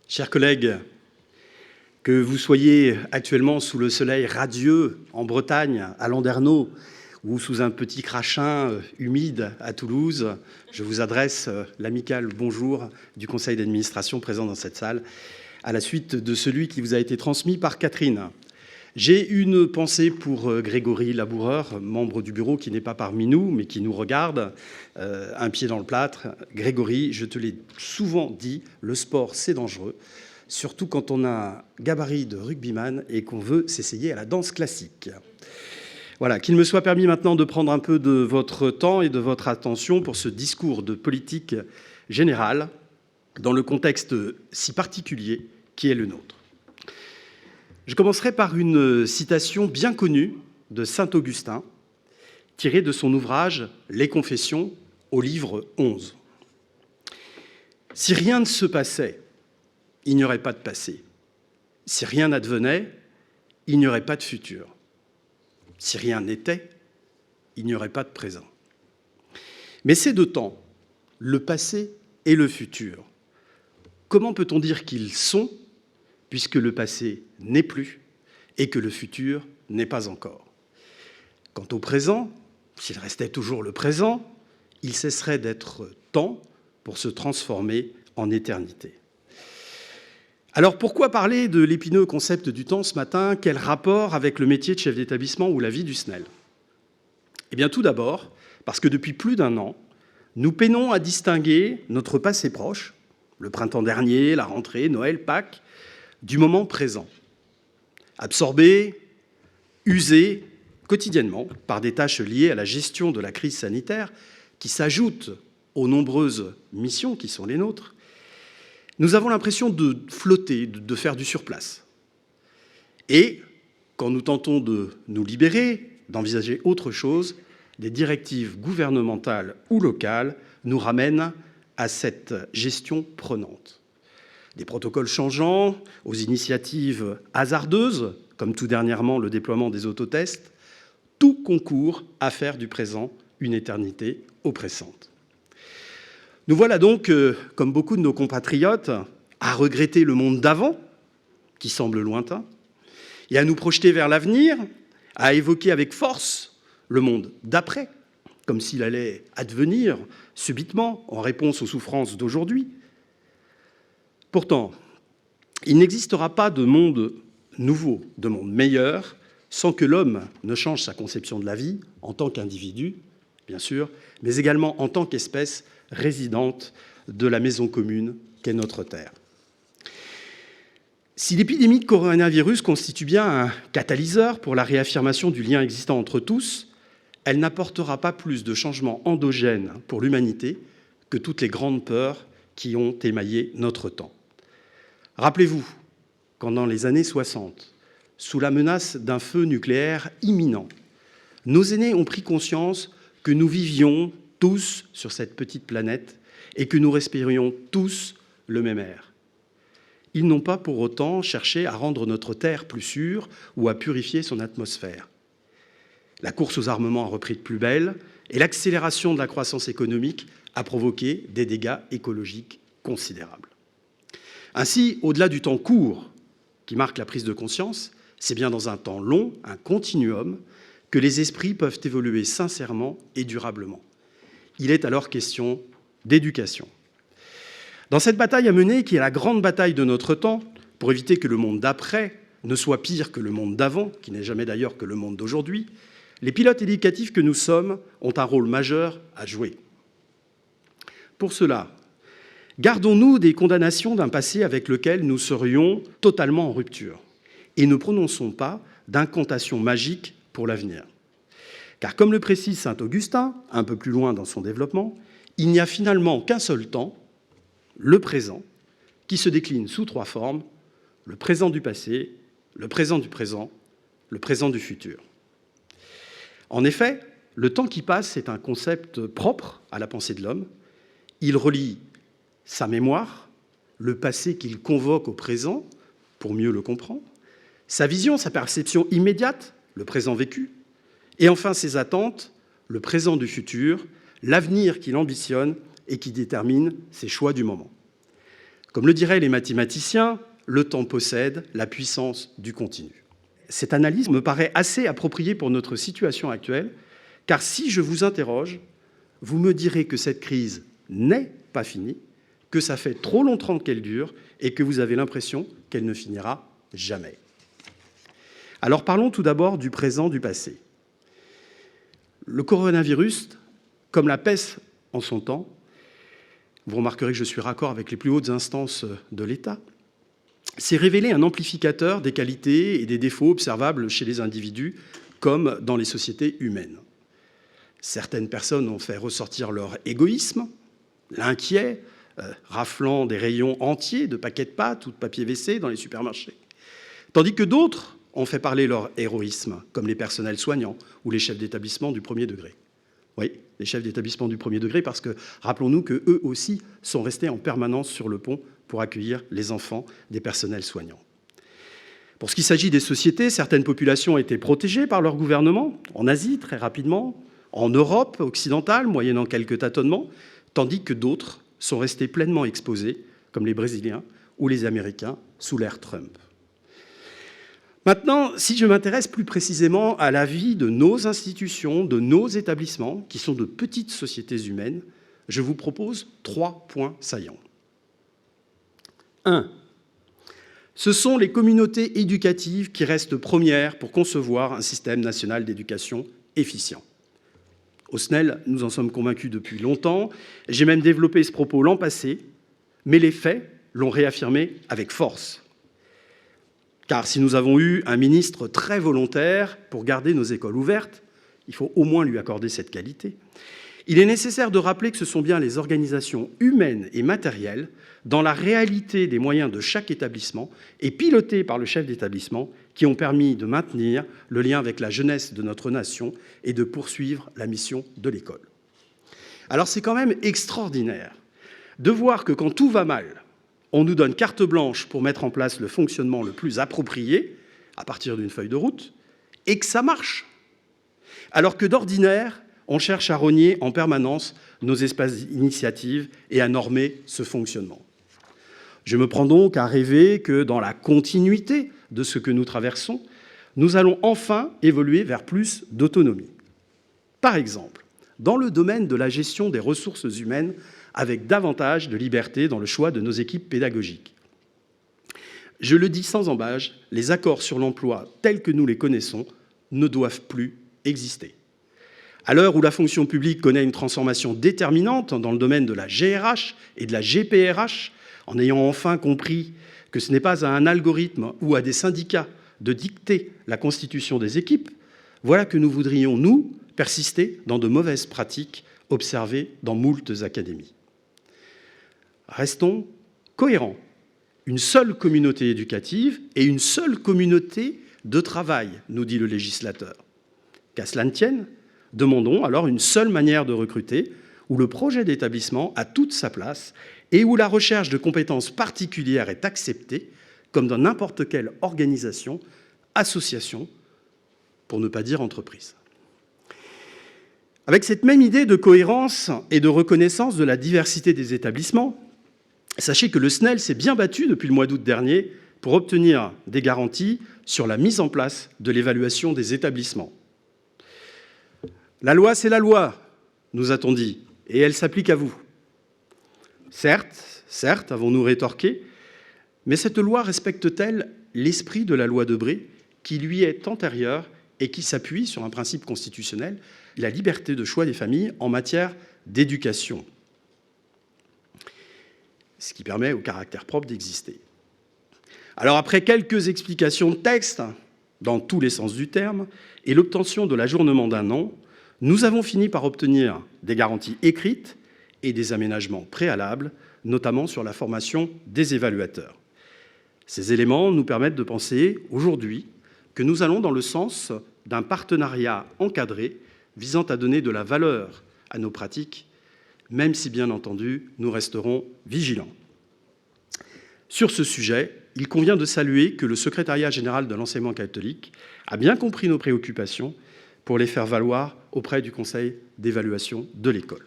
Chers collègues, que vous soyez actuellement sous le soleil radieux en Bretagne, à Landerneau, ou sous un petit crachin humide à Toulouse, je vous adresse l'amical bonjour du conseil d'administration présent dans cette salle, à la suite de celui qui vous a été transmis par Catherine. J'ai une pensée pour Grégory Laboureur, membre du bureau qui n'est pas parmi nous, mais qui nous regarde, un pied dans le plâtre. Grégory, je te l'ai souvent dit, le sport, c'est dangereux, surtout quand on a un gabarit de rugbyman et qu'on veut s'essayer à la danse classique. Voilà, qu'il me soit permis maintenant de prendre un peu de votre temps et de votre attention pour ce discours de politique générale dans le contexte si particulier qui est le nôtre. Je commencerai par une citation bien connue de saint Augustin, tirée de son ouvrage « Les Confessions » au livre 11. « Si rien ne se passait, il n'y aurait pas de passé. Si rien n'advenait, il n'y aurait pas de futur. Si rien n'était, il n'y aurait pas de présent. Mais ces deux temps, le passé et le futur, comment peut-on dire qu'ils sont, puisque le passé n'est plus et que le futur n'est pas encore? Quant au présent, s'il restait toujours le présent, il cesserait d'être temps pour se transformer en éternité. Alors pourquoi parler de l'épineux concept du temps ce matin? Quel rapport avec le métier de chef d'établissement ou la vie du SNEL? Eh bien tout d'abord, parce que depuis plus d'un an, nous peinons à distinguer notre passé proche, le printemps dernier, la rentrée, Noël, Pâques, du moment présent, absorbé, usé quotidiennement par des tâches liées à la gestion de la crise sanitaire qui s'ajoutent aux nombreuses missions qui sont les nôtres. Nous avons l'impression de flotter, de faire du surplace. Et quand nous tentons de nous libérer, d'envisager autre chose, des directives gouvernementales ou locales nous ramènent à cette gestion prenante. Des protocoles changeants, aux initiatives hasardeuses, comme tout dernièrement le déploiement des autotests, tout concourt à faire du présent une éternité oppressante. Nous voilà donc, comme beaucoup de nos compatriotes, à regretter le monde d'avant, qui semble lointain, et à nous projeter vers l'avenir, à évoquer avec force le monde d'après, comme s'il allait advenir subitement en réponse aux souffrances d'aujourd'hui. Pourtant, il n'existera pas de monde nouveau, de monde meilleur, sans que l'homme ne change sa conception de la vie en tant qu'individu, bien sûr, mais également en tant qu'espèce résidente de la maison commune qu'est notre Terre. Si l'épidémie de coronavirus constitue bien un catalyseur pour la réaffirmation du lien existant entre tous, elle n'apportera pas plus de changements endogènes pour l'humanité que toutes les grandes peurs qui ont émaillé notre temps. Rappelez-vous, quand dans les années 60, sous la menace d'un feu nucléaire imminent, nos aînés ont pris conscience que nous vivions tous sur cette petite planète et que nous respirions tous le même air. Ils n'ont pas pour autant cherché à rendre notre Terre plus sûre ou à purifier son atmosphère. La course aux armements a repris de plus belle et l'accélération de la croissance économique a provoqué des dégâts écologiques considérables. Ainsi, au-delà du temps court qui marque la prise de conscience, c'est bien dans un temps long, un continuum, que les esprits peuvent évoluer sincèrement et durablement. Il est alors question d'éducation. Dans cette bataille à mener, qui est la grande bataille de notre temps, pour éviter que le monde d'après ne soit pire que le monde d'avant, qui n'est jamais d'ailleurs que le monde d'aujourd'hui, les pilotes éducatifs que nous sommes ont un rôle majeur à jouer. Pour cela, gardons-nous des condamnations d'un passé avec lequel nous serions totalement en rupture et ne prononçons pas d'incantations magiques pour l'avenir. Car comme le précise saint Augustin, un peu plus loin dans son développement, il n'y a finalement qu'un seul temps, le présent, qui se décline sous trois formes, le présent du passé, le présent du présent, le présent du futur. En effet, le temps qui passe est un concept propre à la pensée de l'homme. Il relie sa mémoire, le passé qu'il convoque au présent, pour mieux le comprendre, sa vision, sa perception immédiate, le présent vécu, et enfin ses attentes, le présent du futur, l'avenir qu'il ambitionne et qui détermine ses choix du moment. Comme le diraient les mathématiciens, le temps possède la puissance du continu. Cette analyse me paraît assez appropriée pour notre situation actuelle, car si je vous interroge, vous me direz que cette crise n'est pas finie, que ça fait trop longtemps qu'elle dure et que vous avez l'impression qu'elle ne finira jamais. Alors parlons tout d'abord du présent, du passé. Le coronavirus, comme la peste en son temps, vous remarquerez que je suis raccord avec les plus hautes instances de l'État, s'est révélé un amplificateur des qualités et des défauts observables chez les individus comme dans les sociétés humaines. Certaines personnes ont fait ressortir leur égoïsme, l'inquiet, raflant des rayons entiers de paquets de pâtes ou de papier WC dans les supermarchés. Tandis que d'autres ont fait parler leur héroïsme, comme les personnels soignants ou les chefs d'établissement du premier degré. Oui, les chefs d'établissement du premier degré, parce que rappelons-nous qu'eux aussi sont restés en permanence sur le pont pour accueillir les enfants des personnels soignants. Pour ce qui s'agit des sociétés, certaines populations ont été protégées par leur gouvernement, en Asie très rapidement, en Europe occidentale, moyennant quelques tâtonnements, tandis que d'autres sont restés pleinement exposés, comme les Brésiliens ou les Américains sous l'ère Trump. Maintenant, si je m'intéresse plus précisément à la vie de nos institutions, de nos établissements, qui sont de petites sociétés humaines, je vous propose 3 points saillants. 1. Ce sont les communautés éducatives qui restent premières pour concevoir un système national d'éducation efficient. Au SNEL, nous en sommes convaincus depuis longtemps. J'ai même développé ce propos l'an passé, mais les faits l'ont réaffirmé avec force. Car si nous avons eu un ministre très volontaire pour garder nos écoles ouvertes, il faut au moins lui accorder cette qualité, il est nécessaire de rappeler que ce sont bien les organisations humaines et matérielles, dans la réalité des moyens de chaque établissement et pilotées par le chef d'établissement, qui ont permis de maintenir le lien avec la jeunesse de notre nation et de poursuivre la mission de l'école. Alors c'est quand même extraordinaire de voir que quand tout va mal, on nous donne carte blanche pour mettre en place le fonctionnement le plus approprié, à partir d'une feuille de route, et que ça marche. Alors que d'ordinaire, on cherche à rogner en permanence nos espaces d'initiative et à normer ce fonctionnement. Je me prends donc à rêver que dans la continuité de ce que nous traversons, nous allons enfin évoluer vers plus d'autonomie. Par exemple, dans le domaine de la gestion des ressources humaines, avec davantage de liberté dans le choix de nos équipes pédagogiques. Je le dis sans ambages, les accords sur l'emploi tels que nous les connaissons ne doivent plus exister. À l'heure où la fonction publique connaît une transformation déterminante dans le domaine de la GRH et de la GPRH, en ayant enfin compris que ce n'est pas à un algorithme ou à des syndicats de dicter la constitution des équipes, voilà que nous voudrions, nous, persister dans de mauvaises pratiques observées dans moultes académies. Restons cohérents. Une seule communauté éducative et une seule communauté de travail, nous dit le législateur. Qu'à cela ne tienne, demandons alors une seule manière de recruter, où le projet d'établissement a toute sa place et où la recherche de compétences particulières est acceptée, comme dans n'importe quelle organisation, association, pour ne pas dire entreprise. Avec cette même idée de cohérence et de reconnaissance de la diversité des établissements, sachez que le SNEL s'est bien battu depuis le mois d'août dernier pour obtenir des garanties sur la mise en place de l'évaluation des établissements. La loi, c'est la loi, nous a-t-on dit, et elle s'applique à vous. Certes, avons-nous rétorqué, mais cette loi respecte-t-elle l'esprit de la loi Debré, qui lui est antérieure et qui s'appuie sur un principe constitutionnel, la liberté de choix des familles en matière d'éducation, ce qui permet au caractère propre d'exister. Alors après quelques explications de texte, dans tous les sens du terme, et l'obtention de l'ajournement d'un an, nous avons fini par obtenir des garanties écrites et des aménagements préalables, notamment sur la formation des évaluateurs. Ces éléments nous permettent de penser aujourd'hui que nous allons dans le sens d'un partenariat encadré visant à donner de la valeur à nos pratiques, même si, bien entendu, nous resterons vigilants. Sur ce sujet, il convient de saluer que le secrétariat général de l'enseignement catholique a bien compris nos préoccupations pour les faire valoir auprès du Conseil d'évaluation de l'école.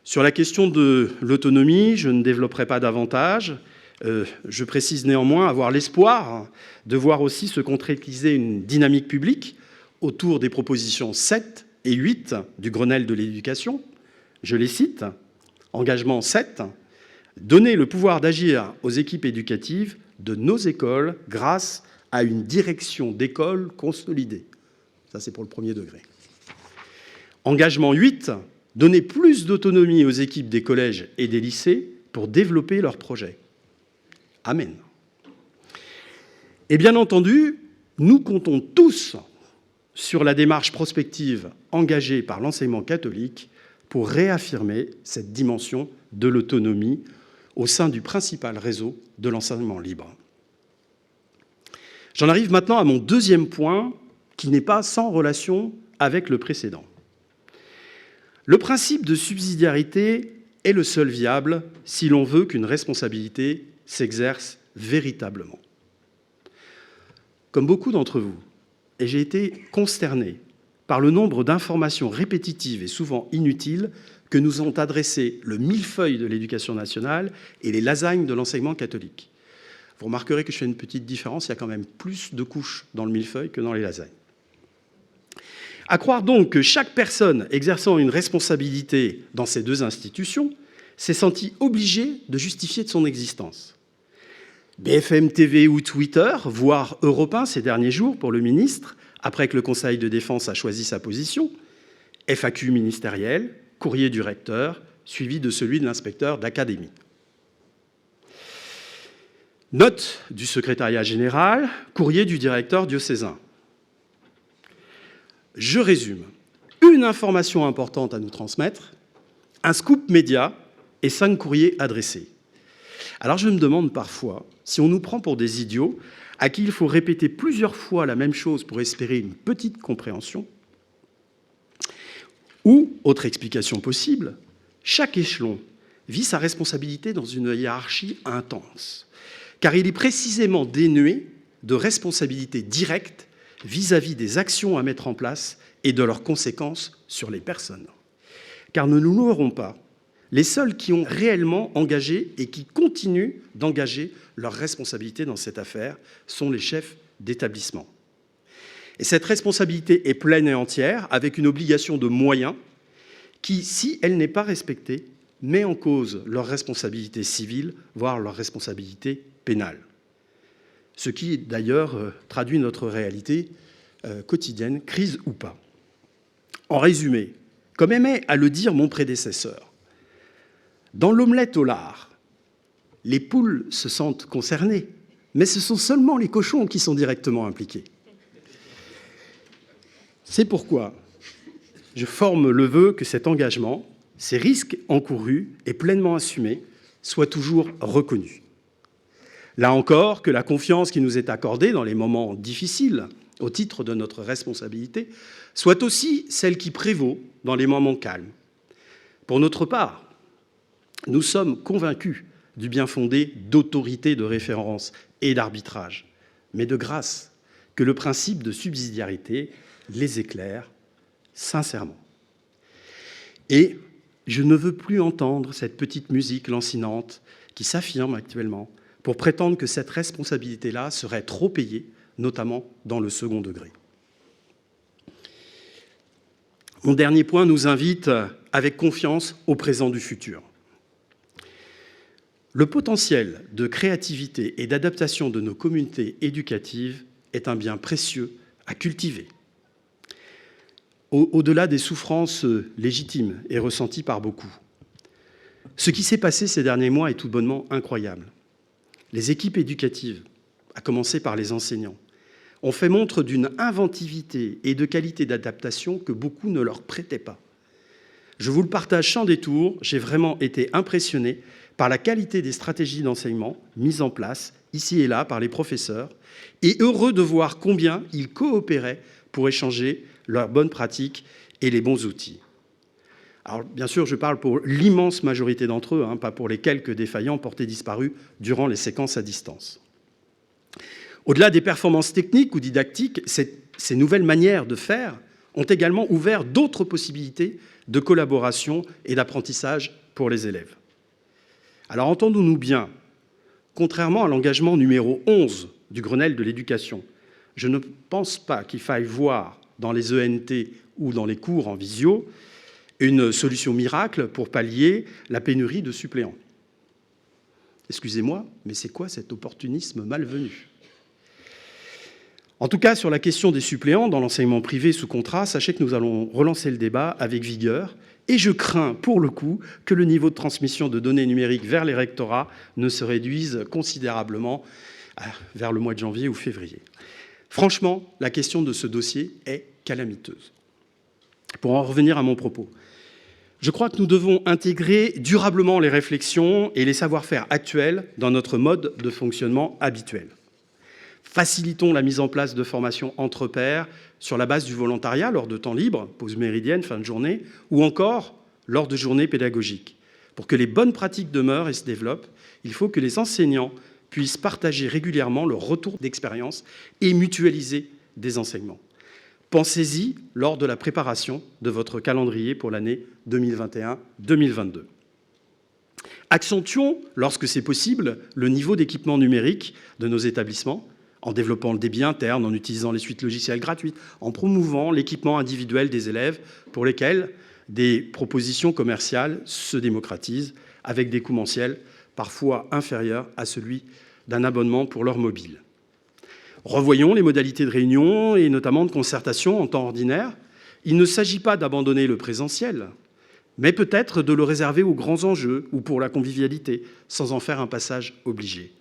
Sur la question de l'autonomie, je ne développerai pas davantage. Je précise néanmoins avoir l'espoir de voir aussi se concrétiser une dynamique publique autour des propositions 7 et 8 du Grenelle de l'éducation. Je les cite. Engagement 7, donner le pouvoir d'agir aux équipes éducatives de nos écoles grâce à une direction d'école consolidée. Ça, c'est pour le premier degré. Engagement 8, donner plus d'autonomie aux équipes des collèges et des lycées pour développer leurs projets. Amen. Et bien entendu, nous comptons tous sur la démarche prospective engagée par l'enseignement catholique pour réaffirmer cette dimension de l'autonomie au sein du principal réseau de l'enseignement libre. J'en arrive maintenant à mon deuxième point, qui n'est pas sans relation avec le précédent. Le principe de subsidiarité est le seul viable si l'on veut qu'une responsabilité s'exerce véritablement. Comme beaucoup d'entre vous, et j'ai été consterné par le nombre d'informations répétitives et souvent inutiles que nous ont adressées le millefeuille de l'éducation nationale et les lasagnes de l'enseignement catholique. Vous remarquerez que je fais une petite différence, il y a quand même plus de couches dans le millefeuille que dans les lasagnes. À croire donc que chaque personne exerçant une responsabilité dans ces deux institutions s'est sentie obligée de justifier de son existence. BFM TV ou Twitter, voire Europe 1 ces derniers jours pour le ministre, après que le Conseil de défense a choisi sa position, FAQ ministériel, courrier du recteur, suivi de celui de l'inspecteur d'académie. Note du secrétariat général, courrier du directeur diocésain. Je résume. Une information importante à nous transmettre, un scoop média et 5 courriers adressés. Alors je me demande parfois si on nous prend pour des idiots à qui il faut répéter plusieurs fois la même chose pour espérer une petite compréhension, ou, autre explication possible, chaque échelon vit sa responsabilité dans une hiérarchie intense, car il est précisément dénué de responsabilité directe vis-à-vis des actions à mettre en place et de leurs conséquences sur les personnes. Car ne nous leurrons pas, les seuls qui ont réellement engagé et qui continuent d'engager leurs responsabilités dans cette affaire sont les chefs d'établissement. Et cette responsabilité est pleine et entière, avec une obligation de moyens qui, si elle n'est pas respectée, met en cause leur responsabilité civile, voire leur responsabilité pénale. Ce qui, d'ailleurs, traduit notre réalité quotidienne, crise ou pas. En résumé, comme aimait à le dire mon prédécesseur, dans l'omelette au lard, les poules se sentent concernées, mais ce sont seulement les cochons qui sont directement impliqués. C'est pourquoi je forme le vœu que cet engagement, ces risques encourus et pleinement assumés, soient toujours reconnus. Là encore, que la confiance qui nous est accordée dans les moments difficiles, au titre de notre responsabilité, soit aussi celle qui prévaut dans les moments calmes. Pour notre part, nous sommes convaincus du bien fondé d'autorité de référence et d'arbitrage, mais de grâce, que le principe de subsidiarité les éclaire sincèrement. Et je ne veux plus entendre cette petite musique lancinante qui s'affirme actuellement pour prétendre que cette responsabilité-là serait trop payée, notamment dans le second degré. Mon dernier point nous invite avec confiance au présent du futur. Le potentiel de créativité et d'adaptation de nos communautés éducatives est un bien précieux à cultiver. Au-delà des souffrances légitimes et ressenties par beaucoup. Ce qui s'est passé ces derniers mois est tout bonnement incroyable. Les équipes éducatives, à commencer par les enseignants, ont fait montre d'une inventivité et de qualité d'adaptation que beaucoup ne leur prêtaient pas. Je vous le partage sans détour, j'ai vraiment été impressionné par la qualité des stratégies d'enseignement mises en place, ici et là, par les professeurs, et heureux de voir combien ils coopéraient pour échanger leurs bonnes pratiques et les bons outils. Alors, bien sûr, je parle pour l'immense majorité d'entre eux, pas pour les quelques défaillants portés disparus durant les séquences à distance. Au-delà des performances techniques ou didactiques, ces nouvelles manières de faire ont également ouvert d'autres possibilités de collaboration et d'apprentissage pour les élèves. Alors entendons-nous bien, contrairement à l'engagement numéro 11 du Grenelle de l'éducation, je ne pense pas qu'il faille voir dans les ENT ou dans les cours en visio une solution miracle pour pallier la pénurie de suppléants. Excusez-moi, mais c'est quoi cet opportunisme malvenu ? En tout cas, sur la question des suppléants dans l'enseignement privé sous contrat, sachez que nous allons relancer le débat avec vigueur et je crains, pour le coup, que le niveau de transmission de données numériques vers les rectorats ne se réduise considérablement vers le mois de janvier ou février. Franchement, la question de ce dossier est calamiteuse. Pour en revenir à mon propos, je crois que nous devons intégrer durablement les réflexions et les savoir-faire actuels dans notre mode de fonctionnement habituel. Facilitons la mise en place de formations entre pairs sur la base du volontariat lors de temps libres, pause méridienne, fin de journée, ou encore lors de journées pédagogiques. Pour que les bonnes pratiques demeurent et se développent, il faut que les enseignants puissent partager régulièrement leurs retours d'expérience et mutualiser des enseignements. Pensez-y lors de la préparation de votre calendrier pour l'année 2021-2022. Accentuons, lorsque c'est possible, le niveau d'équipement numérique de nos établissements, en développant le débit interne, en utilisant les suites logicielles gratuites, en promouvant l'équipement individuel des élèves pour lesquels des propositions commerciales se démocratisent avec des coûts mensuels parfois inférieurs à celui d'un abonnement pour leur mobile. Revoyons les modalités de réunion et notamment de concertation en temps ordinaire. Il ne s'agit pas d'abandonner le présentiel, mais peut-être de le réserver aux grands enjeux ou pour la convivialité, sans en faire un passage obligé.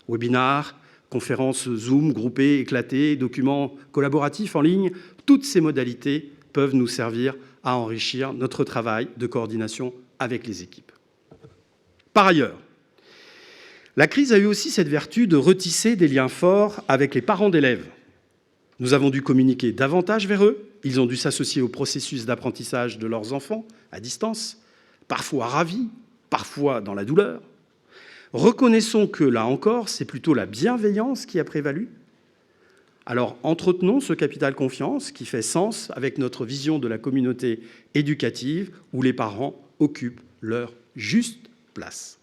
Webinars, conférences Zoom, groupées, éclatées, documents collaboratifs en ligne, toutes ces modalités peuvent nous servir à enrichir notre travail de coordination avec les équipes. Par ailleurs, la crise a eu aussi cette vertu de retisser des liens forts avec les parents d'élèves. Nous avons dû communiquer davantage vers eux, ils ont dû s'associer au processus d'apprentissage de leurs enfants à distance, parfois ravis, parfois dans la douleur. Reconnaissons que, là encore, c'est plutôt la bienveillance qui a prévalu. Alors, entretenons ce capital confiance qui fait sens avec notre vision de la communauté éducative où les parents occupent leur juste place.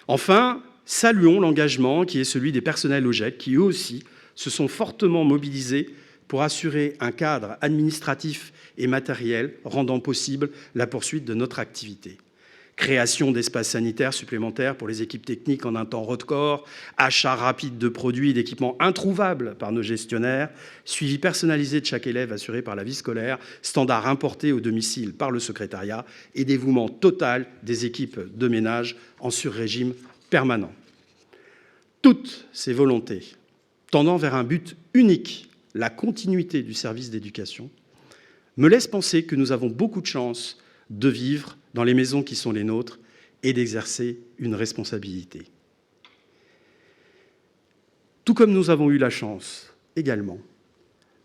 Enfin, saluons l'engagement qui est celui des personnels OGEC qui, eux aussi, se sont fortement mobilisés pour assurer un cadre administratif et matériel rendant possible la poursuite de notre activité. Création d'espaces sanitaires supplémentaires pour les équipes techniques en un temps record, achat rapide de produits et d'équipements introuvables par nos gestionnaires, suivi personnalisé de chaque élève assuré par la vie scolaire, standards importés au domicile par le secrétariat et dévouement total des équipes de ménage en sur-régime permanent. Toutes ces volontés tendant vers un but unique, la continuité du service d'éducation, me laissent penser que nous avons beaucoup de chance de vivre dans les maisons qui sont les nôtres et d'exercer une responsabilité. Tout comme nous avons eu la chance également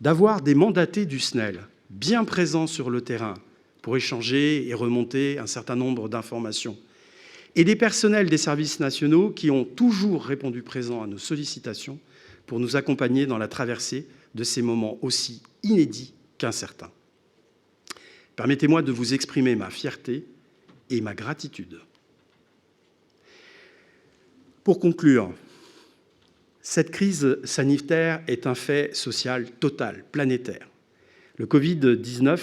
d'avoir des mandatés du SNEL bien présents sur le terrain pour échanger et remonter un certain nombre d'informations, et des personnels des services nationaux qui ont toujours répondu présents à nos sollicitations pour nous accompagner dans la traversée de ces moments aussi inédits qu'incertains. Permettez-moi de vous exprimer ma fierté et ma gratitude. Pour conclure, cette crise sanitaire est un fait social total, planétaire. La Covid-19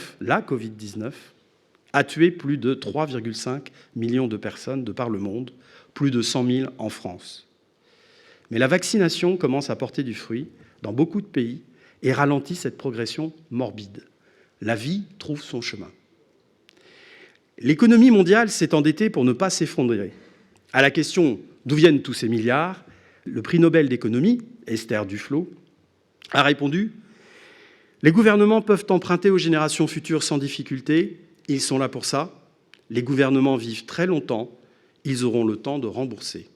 a tué plus de 3,5 millions de personnes de par le monde, plus de 100 000 en France. Mais la vaccination commence à porter du fruit dans beaucoup de pays et ralentit cette progression morbide. La vie trouve son chemin. L'économie mondiale s'est endettée pour ne pas s'effondrer. À la question d'où viennent tous ces milliards, le prix Nobel d'économie, Esther Duflo, a répondu « Les gouvernements peuvent emprunter aux générations futures sans difficulté, ils sont là pour ça. Les gouvernements vivent très longtemps, ils auront le temps de rembourser. »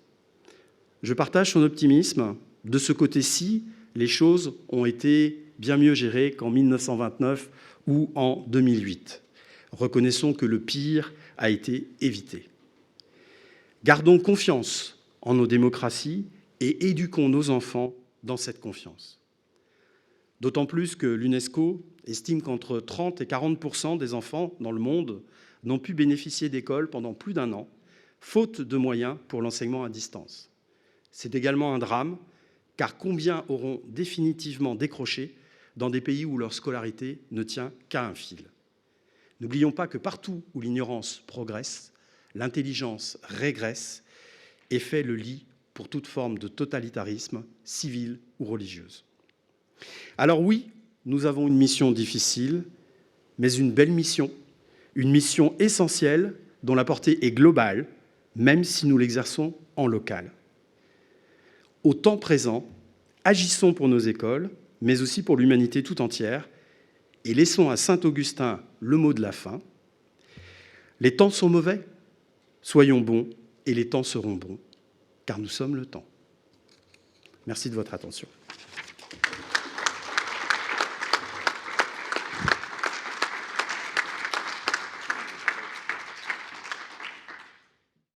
Je partage son optimisme. De ce côté-ci, les choses ont été bien mieux gérées qu'en 1929 ou en 2008. Reconnaissons que le pire a été évité. Gardons confiance en nos démocraties et éduquons nos enfants dans cette confiance. D'autant plus que l'UNESCO estime qu'entre 30 et 40% des enfants dans le monde n'ont pu bénéficier d'écoles pendant plus d'un an, faute de moyens pour l'enseignement à distance. C'est également un drame, car combien auront définitivement décroché dans des pays où leur scolarité ne tient qu'à un fil? N'oublions pas que partout où l'ignorance progresse, l'intelligence régresse et fait le lit pour toute forme de totalitarisme, civil ou religieuse. Alors oui, nous avons une mission difficile, mais une belle mission, une mission essentielle dont la portée est globale, même si nous l'exerçons en local. Au temps présent, agissons pour nos écoles, mais aussi pour l'humanité tout entière, et laissons à Saint-Augustin le mot de la fin. Les temps sont mauvais, soyons bons, et les temps seront bons, car nous sommes le temps. Merci de votre attention.